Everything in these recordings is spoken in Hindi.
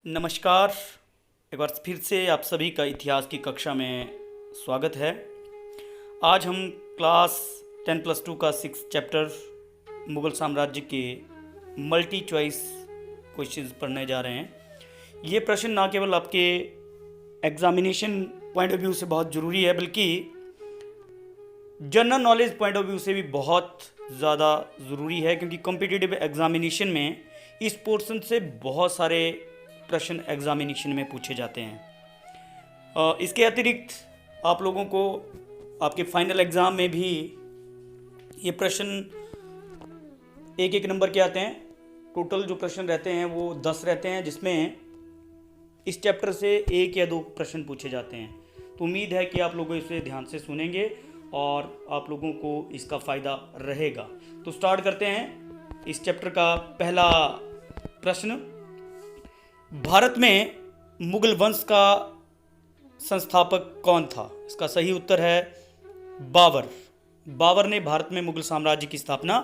नमस्कार। एक बार फिर से आप सभी का इतिहास की कक्षा में स्वागत है। आज हम क्लास 10+2 का 6 चैप्टर मुग़ल साम्राज्य के मल्टी चॉइस क्वेश्चंस पढ़ने जा रहे हैं। ये प्रश्न ना केवल आपके एग्जामिनेशन पॉइंट ऑफ व्यू से बहुत ज़रूरी है, बल्कि general knowledge point of view से भी बहुत ज़्यादा ज़रूरी है, क्योंकि कॉम्पिटिटिव एग्जामिनेशन में इस पोर्शन से बहुत सारे प्रश्न एग्जामिनेशन में पूछे जाते हैं। इसके अतिरिक्त आप लोगों को आपके फाइनल एग्ज़ाम में भी ये प्रश्न एक एक नंबर के आते हैं। टोटल जो प्रश्न रहते हैं वो 10 रहते हैं, जिसमें इस चैप्टर से 1 या 2 प्रश्न पूछे जाते हैं। तो उम्मीद है कि आप लोग इसे ध्यान से सुनेंगे और आप लोगों को इसका फ़ायदा रहेगा। तो स्टार्ट करते हैं इस चैप्टर का पहला प्रश्न। भारत में मुगल वंश का संस्थापक कौन था? इसका सही उत्तर है बाबर। बाबर ने भारत में मुगल साम्राज्य की स्थापना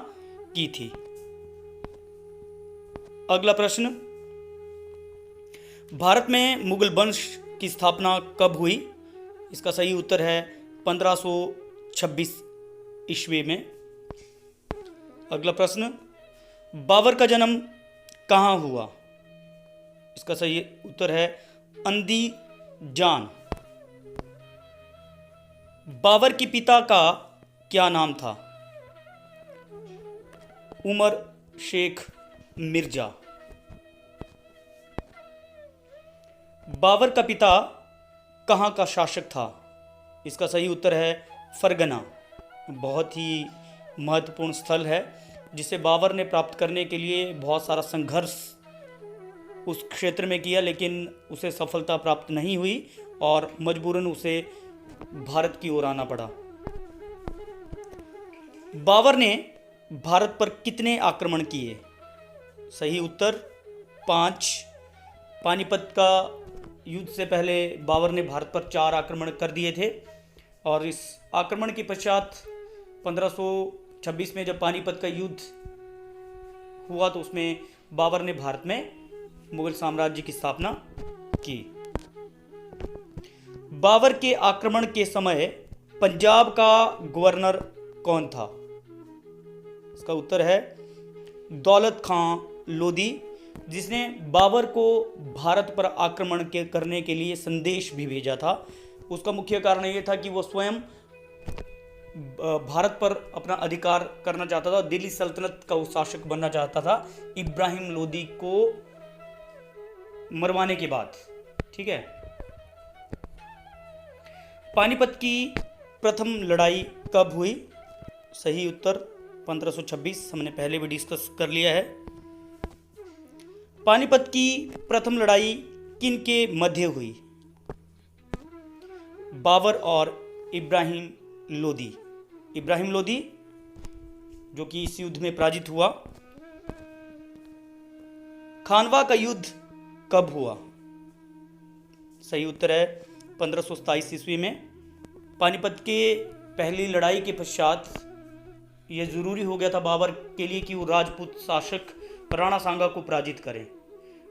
की थी। अगला प्रश्न, भारत में मुगल वंश की स्थापना कब हुई? इसका सही उत्तर है 1526 ईस्वी में। अगला प्रश्न, बाबर का जन्म कहाँ हुआ? इसका सही उत्तर है अंदीजान। बाबर के पिता का क्या नाम था? उमर शेख मिर्जा। बाबर का पिता कहाँ का शासक था? इसका सही उत्तर है फरगना। बहुत ही महत्वपूर्ण स्थल है, जिसे बाबर ने प्राप्त करने के लिए बहुत सारा संघर्ष उस क्षेत्र में किया, लेकिन उसे सफलता प्राप्त नहीं हुई और मजबूरन उसे भारत की ओर आना पड़ा। बाबर ने भारत पर कितने आक्रमण किए? सही उत्तर 5। पानीपत का युद्ध से पहले बाबर ने भारत पर 4 आक्रमण कर दिए थे, और इस आक्रमण के पश्चात 1526 में जब पानीपत का युद्ध हुआ तो उसमें बाबर ने भारत में मुगल साम्राज्य की स्थापना की। बाबर के आक्रमण के समय पंजाब का गवर्नर कौन था? इसका उत्तर है दौलत खां लोधी, जिसने बाबर को भारत पर आक्रमण करने के लिए संदेश भी भेजा था। उसका मुख्य कारण यह था कि वो स्वयं भारत पर अपना अधिकार करना चाहता था। दिल्ली सल्तनत का वो शासक बनना चाहता था इब्राहिम लोदी को मरवाने के बाद। ठीक है। पानीपत की प्रथम लड़ाई कब हुई? सही उत्तर 1526। हमने पहले भी डिस्कस कर लिया है। पानीपत की प्रथम लड़ाई किन के मध्य हुई? बाबर और इब्राहिम लोदी। इब्राहिम लोदी जो कि इस युद्ध में पराजित हुआ। खानवा का युद्ध कब हुआ? सही उत्तर है 1527 ईस्वी में। पानीपत के पहली लड़ाई के पश्चात यह जरूरी हो गया था बाबर के लिए कि वो राजपूत शासक राणा सांगा को पराजित करें,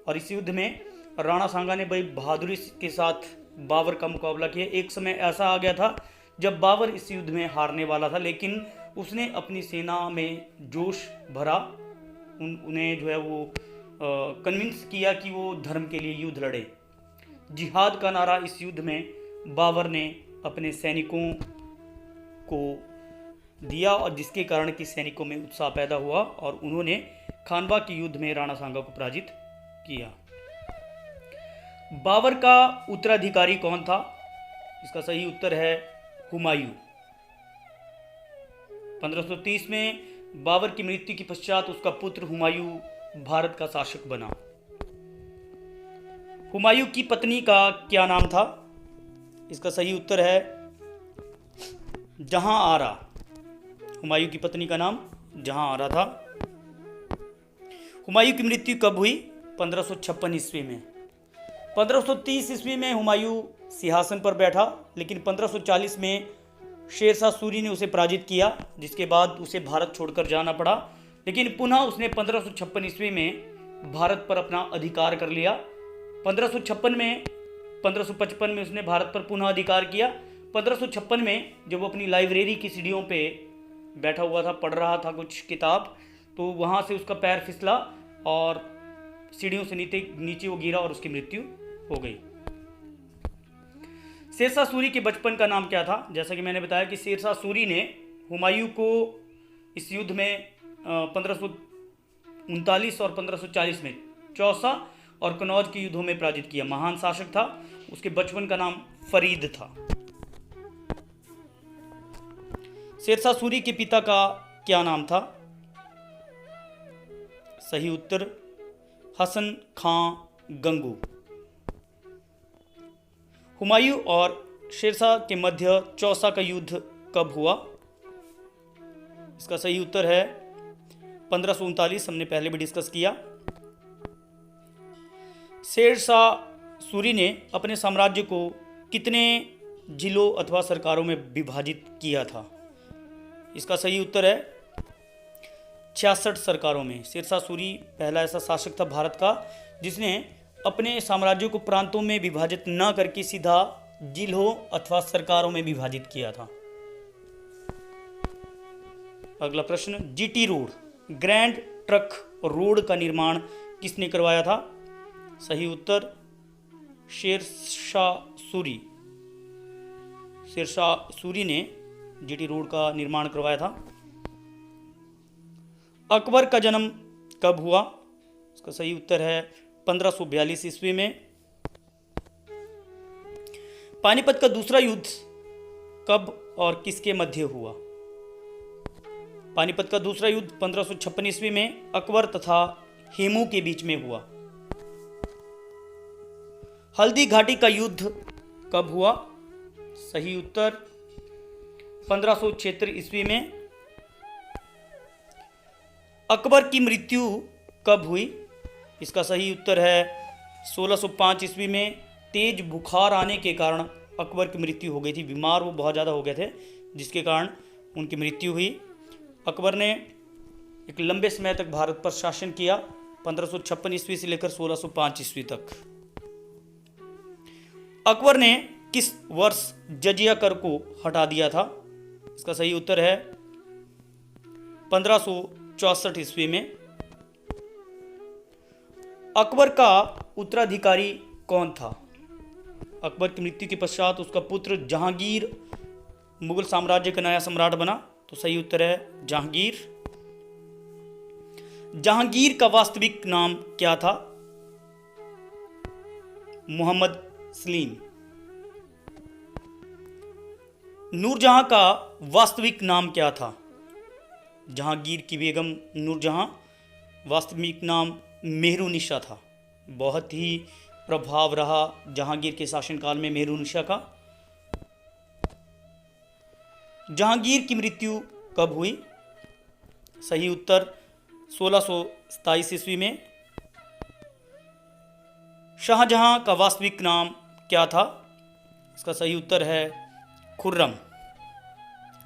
और इस युद्ध में राणा सांगा ने बड़ी बहादुरी के साथ बाबर का मुकाबला किया। एक समय ऐसा आ गया था जब बाबर इस युद्ध में हारने वाला था, लेकिन उसने अपनी सेना में जोश भरा, उन्हें जो है वो कन्विंस किया कि वो धर्म के लिए युद्ध लड़े। जिहाद का नारा इस युद्ध में बाबर ने अपने सैनिकों को दिया, और जिसके कारण कि सैनिकों में उत्साह पैदा हुआ और उन्होंने खानवा के युद्ध में राणा सांगा को पराजित किया। बाबर का उत्तराधिकारी कौन था? इसका सही उत्तर है हुमायूं। 1530 में बाबर की मृत्यु के पश्चात उसका पुत्र हुमायूं भारत का शासक बना। हुमायूं की पत्नी का क्या नाम था? इसका सही उत्तर है जहां आरा। हुमायूं की पत्नी का नाम जहां आरा था। हुमायूं की मृत्यु कब हुई? 1556 ईस्वी में। 1530 ईस्वी में हुमायूं सिंहासन पर बैठा, लेकिन 1540 में शेरशाह सूरी ने उसे पराजित किया, जिसके बाद उसे भारत छोड़कर जाना पड़ा। लेकिन पुनः उसने 1556 ईस्वी में भारत पर अपना अधिकार कर लिया 1556 में 1555 में उसने भारत पर पुनः अधिकार किया। 1556 में जब वो अपनी लाइब्रेरी की सीढ़ियों पे बैठा हुआ था, पढ़ रहा था कुछ किताब, तो वहाँ से उसका पैर फिसला और सीढ़ियों से नीचे वो गिरा और उसकी मृत्यु हो गई। शेरशाह सूरी के बचपन का नाम क्या था? जैसा कि मैंने बताया कि शेरशाह सूरी ने हुमायूं को इस युद्ध में 1539 और 1540 में चौसा और कनौज के युद्धों में पराजित किया। महान शासक था। उसके बचपन का नाम फरीद था। शेरशाह सूरी के पिता का क्या नाम था? सही उत्तर हसन खां गंगू। हुमायूं और शेरशाह के मध्य चौसा का युद्ध कब हुआ? इसका सही उत्तर है 1539। हमने पहले भी डिस्कस किया। शेरशाह सूरी ने अपने साम्राज्य को कितने जिलों अथवा सरकारों में विभाजित किया था? इसका सही उत्तर है 66 सरकारों में। शेरशाह सूरी पहला ऐसा शासक था भारत का जिसने अपने साम्राज्य को प्रांतों में विभाजित न करके सीधा जिलों अथवा सरकारों में विभाजित किया था। अगला प्रश्न, GT road, grand truck road का निर्माण किसने करवाया था? सही उत्तर शेरशाह सूरी। शेरशाह सूरी ने जीटी रोड का निर्माण करवाया था। अकबर का जन्म कब हुआ? इसका सही उत्तर है 1542 ईस्वी में। पानीपत का दूसरा युद्ध कब और किसके मध्य हुआ? पानीपत का दूसरा युद्ध 1556 ईस्वी में अकबर तथा हेमू के बीच में हुआ। हल्दी घाटी का युद्ध कब हुआ? सही उत्तर 1576 ईस्वी में। अकबर की मृत्यु कब हुई? इसका सही उत्तर है 1605 ईस्वी में। तेज बुखार आने के कारण अकबर की मृत्यु हो गई थी। बीमार वो बहुत ज़्यादा हो गए थे जिसके कारण उनकी मृत्यु हुई। अकबर ने एक लंबे समय तक भारत पर शासन किया, 1556 ईस्वी से लेकर 1605 ईस्वी तक। अकबर ने किस वर्ष जजिया कर को हटा दिया था? इसका सही उत्तर है 1564 ईस्वी में। अकबर का उत्तराधिकारी कौन था? अकबर की मृत्यु के पश्चात उसका पुत्र जहांगीर मुगल साम्राज्य का नया सम्राट बना, तो सही उत्तर है जहांगीर। जहांगीर का वास्तविक नाम क्या था? मोहम्मद सलीम। नूरजहां का वास्तविक नाम क्या था? जहांगीर की बेगम नूरजहां, वास्तविक नाम मेहरुनिशा था। बहुत ही प्रभाव रहा जहांगीर के शासनकाल में मेहरुनिशा का। जहांगीर की मृत्यु कब हुई? सही उत्तर 1627 ईस्वी में। शाहजहां का वास्तविक नाम क्या था? इसका सही उत्तर है खुर्रम।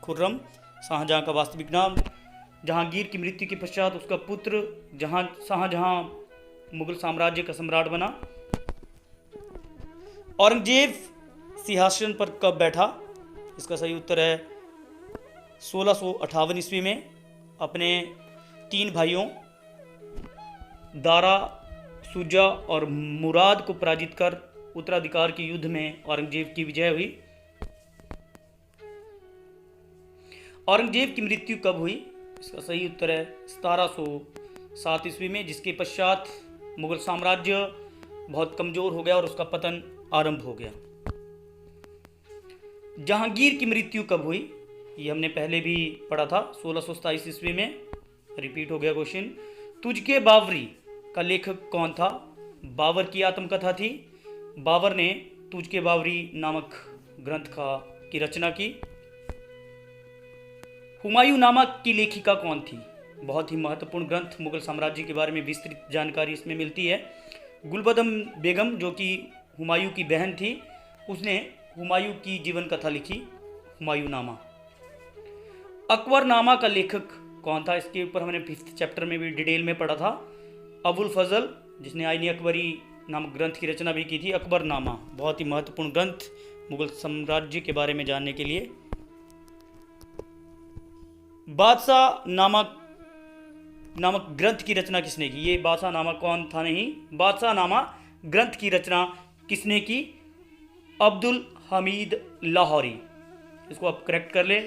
खुर्रम शाहजहां का वास्तविक नाम। जहांगीर की मृत्यु के पश्चात उसका पुत्र शाहजहां मुगल साम्राज्य का सम्राट बना। औरंगजेब सिंहासन पर कब बैठा? इसका सही उत्तर है 1658 ईस्वी में। अपने 3 भाइयों दारा, शुजा और मुराद को पराजित कर उत्तराधिकार के युद्ध में औरंगजेब की विजय हुई। औरंगजेब की मृत्यु कब हुई? इसका सही उत्तर है 1707 ईस्वी में, जिसके पश्चात मुगल साम्राज्य बहुत कमजोर हो गया और उसका पतन आरंभ हो गया। जहांगीर की मृत्यु कब हुई? ये हमने पहले भी पढ़ा था 1627 ईस्वी में। रिपीट हो गया क्वेश्चन। तुझके बावरी का लेखक कौन था? बाबर की आत्मकथा थी। बाबर ने तुझके बावरी नामक ग्रंथ की रचना की। हुमायूं नामा की लेखिका कौन थी? बहुत ही महत्वपूर्ण ग्रंथ, मुगल साम्राज्य के बारे में विस्तृत जानकारी इसमें मिलती है। गुलबदम बेगम, जो कि हुमायूं की बहन थी, उसने हुमायूं की जीवन कथा लिखी, हुमायूं नामा। अकबर नामा का लेखक कौन था? इसके ऊपर हमने 5th चैप्टर में भी डिटेल में पढ़ा था। अबुल फजल, जिसने आईन अकबरी नामक ग्रंथ की रचना भी की थी। अकबरनामा बहुत ही महत्वपूर्ण ग्रंथ मुगल साम्राज्य के बारे में जानने के लिए। बादशाह नामक ग्रंथ की रचना किसने की? ये बादशाह नामा कौन था नहीं, बादशाह नामा ग्रंथ की रचना किसने की? अब्दुल हमीद लाहौरी। इसको आप करेक्ट कर ले,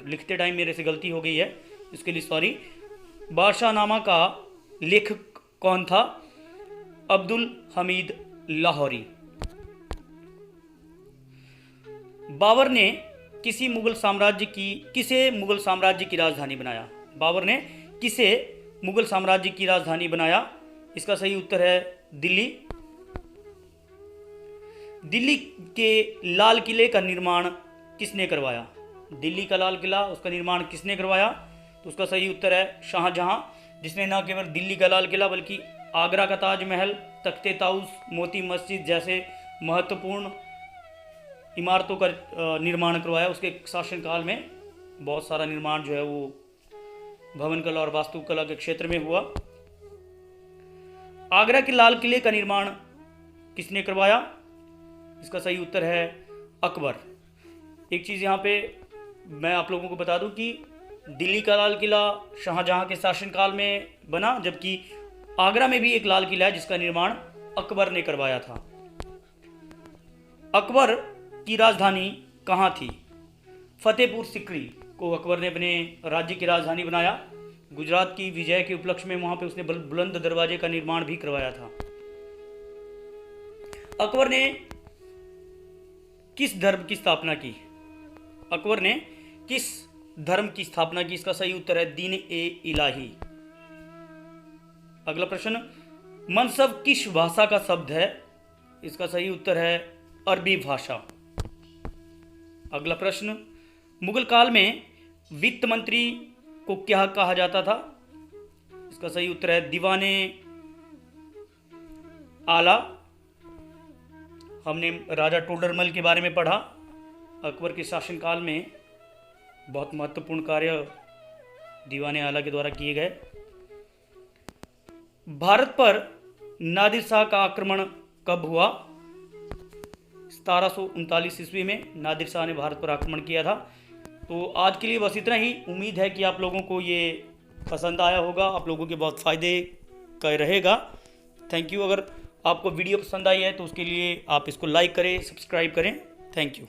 लिखते टाइम मेरे से गलती हो गई है, इसके लिए सॉरी। बादशाह नामा का लेखक कौन था? अब्दुल हमीद लाहौरी। बाबर ने किसे मुगल साम्राज्य की राजधानी बनाया? बाबर ने किसे मुगल साम्राज्य की राजधानी बनाया? इसका सही उत्तर है दिल्ली। दिल्ली के लाल किले का निर्माण किसने करवाया? दिल्ली का लाल किला, उसका निर्माण किसने करवाया? तो उसका सही उत्तर है शाहजहां, जिसने न केवल दिल्ली का लाल किला बल्कि आगरा का ताजमहल, तख्ते ताउस, मोती मस्जिद जैसे महत्वपूर्ण इमारतों का निर्माण करवाया। उसके शासनकाल में बहुत सारा निर्माण जो है वो भवन कला और वास्तुकला के क्षेत्र में हुआ। आगरा के लाल किले का निर्माण किसने करवाया? इसका सही उत्तर है अकबर। एक चीज़ यहाँ पे मैं आप लोगों को बता दूं कि दिल्ली का लाल किला शाहजहां के शासनकाल में बना, जबकि आगरा में भी एक लाल किला है जिसका निर्माण अकबर ने करवाया था। अकबर की राजधानी कहाँ थी? फतेहपुर सिकरी को अकबर ने अपने राज्य की राजधानी बनाया। गुजरात की विजय के उपलक्ष्य में वहां पे उसने बुलंद दरवाजे का निर्माण भी करवाया था। अकबर ने किस धर्म की स्थापना की? अकबर ने किस धर्म की स्थापना की? इसका सही उत्तर है दीन ए इलाही। अगला प्रश्न, मनसब किस भाषा का शब्द है? इसका सही उत्तर है अरबी भाषा। अगला प्रश्न, मुगल काल में वित्त मंत्री को क्या कहा जाता था? इसका सही उत्तर है दीवाने आला। हमने राजा टोडरमल के बारे में पढ़ा। अकबर के शासनकाल में बहुत महत्वपूर्ण कार्य दीवाने आला के द्वारा किए गए। भारत पर नादिर शाह का आक्रमण कब हुआ? 1739 ईस्वी में नादिर शाह ने भारत पर आक्रमण किया था। तो आज के लिए बस इतना ही। उम्मीद है कि आप लोगों को ये पसंद आया होगा, आप लोगों के बहुत फ़ायदे का रहेगा। Thank you. अगर आपको वीडियो पसंद आई है तो उसके लिए आप इसको लाइक करें, सब्सक्राइब करें। Thank you.